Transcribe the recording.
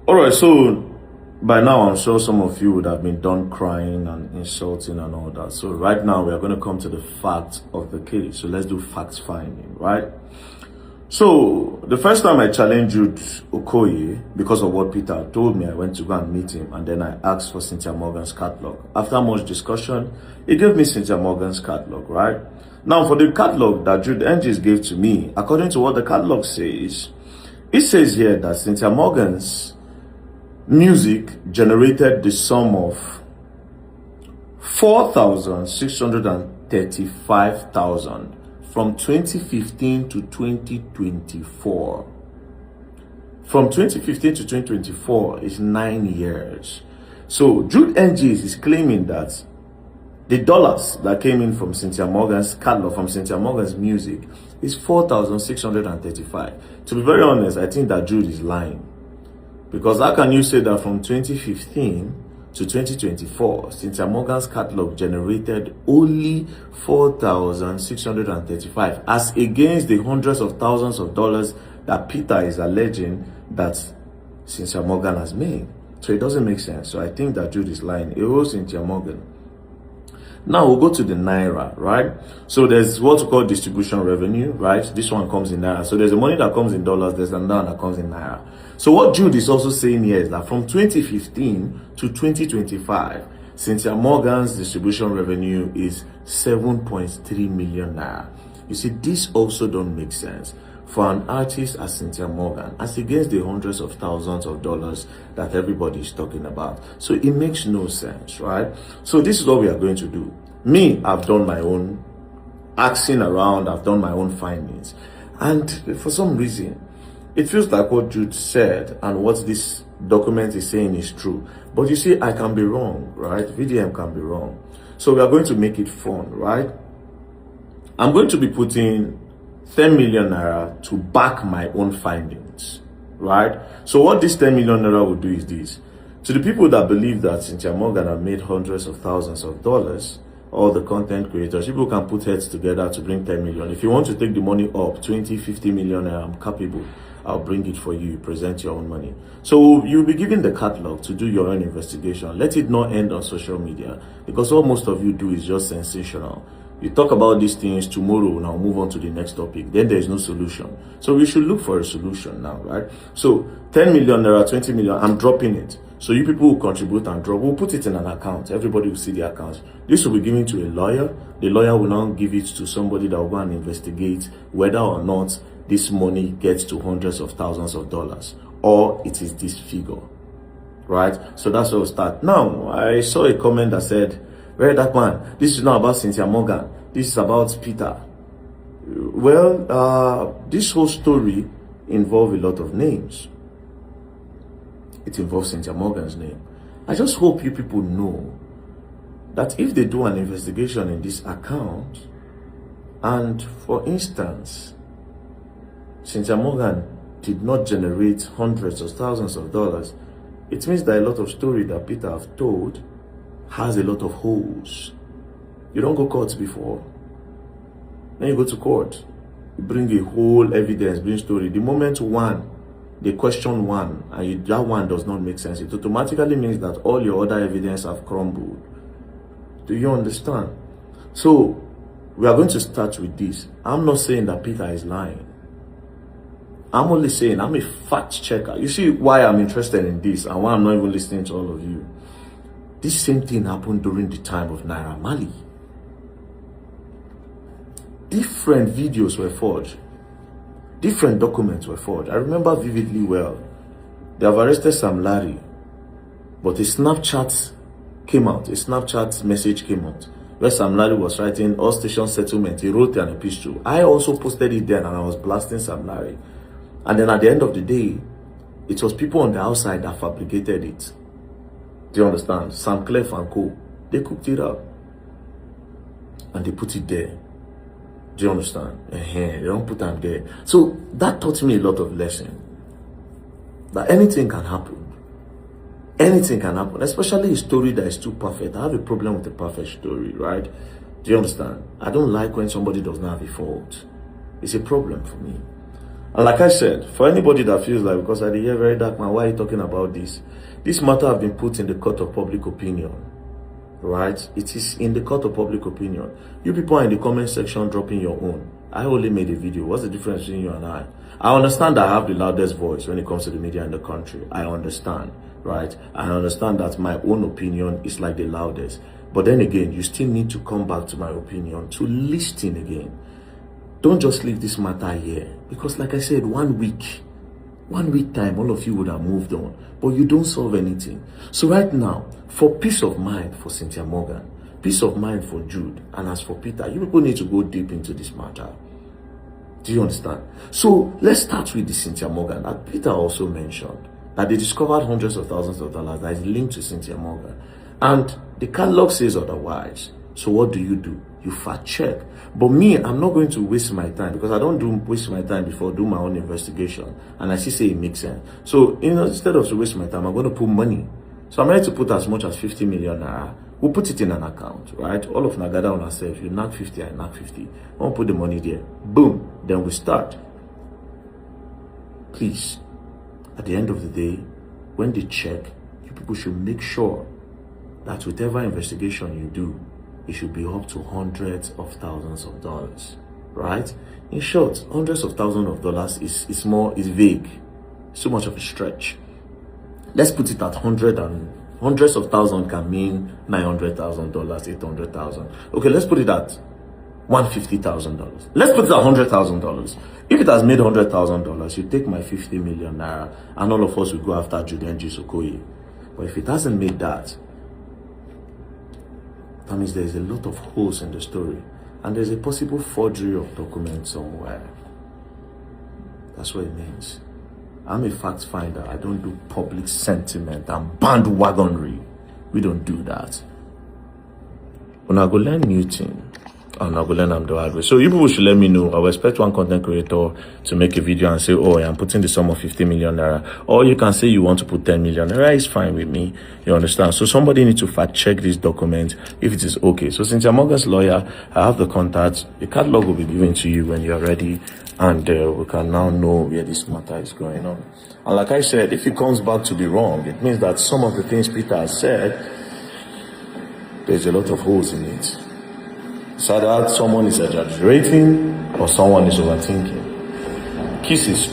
All right, so by now I'm sure some of you would have been done crying and insulting and all that. So right now we are going to come to the facts of the case. So let's do fact finding, right? So the first time I challenged Jude Okoye because of what Peter told me, I went to go and meet him, and then I asked for Cynthia Morgan's catalog. After much discussion, he gave me Cynthia Morgan's catalog, right? Now for the catalog that Jude NGs gave to me, according to what the catalog says, it says here that Cynthia Morgan's music generated the sum of 4,635,000 from 2015 to 2024. From 2015 to 2024 is 9 years. So Jude NGs is claiming that the dollars that came in from Cynthia Morgan's catalog, from Cynthia Morgan's music, is 4,635. To be very honest, I think that Jude is lying. Because how can you say that from 2015 to 2024, Cynthia Morgan's catalog generated only 4,635, as against the hundreds of thousands of dollars that Peter is alleging that Cynthia Morgan has made? So it doesn't make sense. So I think that Jude is lying. It was Cynthia Morgan. Now we'll go to the Naira, right? So there's what we call distribution revenue, right? This one comes in Naira. So there's the money that comes in dollars, there's another that comes in Naira. So what Jude is also saying here is that from 2015 to 2025, Cynthia Morgan's distribution revenue is 7.3 million Naira. You see, this also don't make sense for an artist as Cynthia Morgan, as against the hundreds of thousands of dollars that everybody is talking about. So it makes no sense, right? So this is what we are going to do. Me, I've done my own asking around, I've done my own findings. And for some reason, it feels like what Jude said and what this document is saying is true. But you see, I can be wrong, right? VDM can be wrong. So we are going to make it fun, right? I'm going to be putting 10 million Naira to back my own findings, right? So what this 10 million Naira will do is this. To the people that believe that Cynthia Morgan have made hundreds of thousands of dollars, all the content creators, people can put heads together to bring 10 million. If you want to take the money up, 20, 50 million Naira, I'm capable. I'll bring it for you. You present your own money. So you'll be given the catalog to do your own investigation. Let it not end on social media, because what most of you do is just sensational. You talk about these things tomorrow, now move on to the next topic. Then there is no solution. So we should look for a solution now, right? So 10 million Naira, 20 million, I'm dropping it. So you people will contribute and drop. We'll put it in an account. Everybody will see the account. This will be given to a lawyer. The lawyer will now give it to somebody that will go and investigate whether or not this money gets to hundreds of thousands of dollars, or it is this figure, right? So that's where we'll start. Now, I saw a comment that said, "Where that man? This is not about Cynthia Morgan. This is about Peter." Well, this whole story involves a lot of names. It involves Cynthia Morgan's name. I just hope you people know that if they do an investigation in this account, and for instance, Cynthia Morgan did not generate hundreds of thousands of dollars, it means that a lot of story that Peter have told has a lot of holes. You don't go court before. Then you go to court. You bring a whole evidence, bring story. The moment they question one, and that one does not make sense, it automatically means that all your other evidence have crumbled. Do you understand? So, we are going to start with this. I'm not saying that Peter is lying. I'm only saying I'm a fact checker. You see why I'm interested in this and why I'm not even listening to all of you. This same thing happened during the time of Naira Marley. Different videos were forged. Different documents were forged. I remember vividly well. They have arrested Sam Larry, but a Snapchat came out. A Snapchat message came out where Sam Larry was writing all station settlement. He wrote an epistle. I also posted it then, and I was blasting Sam Larry. And then at the end of the day, it was people on the outside that fabricated it. Do you understand? Sam Clef and Co. They cooked it up and they put it there. Do you understand? They don't put them there. So that taught me a lot of lesson. That anything can happen. Anything can happen, especially a story that is too perfect. I have a problem with a perfect story, right? Do you understand? I don't like when somebody does not have a fault. It's a problem for me. And like I said, for anybody that feels like, because I hear very dark man, why are you talking about this? This matter have been put in the court of public opinion, right? It is in the court of public opinion. You people are in the comment section dropping your own. I only made a video. What's the difference between you and I? I understand that I have the loudest voice when it comes to the media in the country. I understand, right? I understand that my own opinion is like the loudest. But then again, you still need to come back to my opinion to listen again. Don't just leave this matter here. Because like I said, 1 week time, all of you would have moved on. But you don't solve anything. So right now, for peace of mind for Cynthia Morgan, peace of mind for Jude, and as for Peter, you people need to go deep into this matter. Do you understand? So let's start with the Cynthia Morgan that Peter also mentioned, that they discovered hundreds of thousands of dollars that is linked to Cynthia Morgan. And the catalog says otherwise. So what do? You fact check. But me, I'm not going to waste my time, because I don't waste my time before do my own investigation. And I see say it makes sense. So instead of to waste my time, I'm going to put money. So I'm ready to put as much as 50 million naira. We'll put it in an account, right? All of Nagada on ourselves. You knock 50, I knock 50. We'll put the money there. Boom. Then we start. Please, at the end of the day, when they check, you people should make sure that whatever investigation you do, it should be up to hundreds of thousands of dollars, right? In short, hundreds of thousands of dollars is vague. So much of a stretch. Let's put it at hundreds of thousands can mean $900,000, 800,000. Okay, let's put it at $150,000. Let's put it at $100,000. If it has made $100,000, you take my 50 million naira, and all of us will go after Jude and Okoye. But if it hasn't made that means there's a lot of holes in the story, and there's a possible forgery of documents somewhere. That's what it means. I'm a fact finder. I don't do public sentiment and bandwagonry. We don't do that. When I go learn new thing, and I go learn them the hard way. So you people should let me know. I will expect one content creator to make a video and say, oh, I'm putting the sum of 50 million naira. Or you can say you want to put 10 million naira. It's fine with me. You understand? So somebody needs to fact check this document if it is okay. So since you're Morgan's lawyer, I have the contacts. The catalog will be given to you when you're ready. And we can now know where this matter is going on. And like I said, if it comes back to be wrong, it means that some of the things Peter has said, there's a lot of holes in it. So that someone is exaggerating or someone is overthinking. Kisses.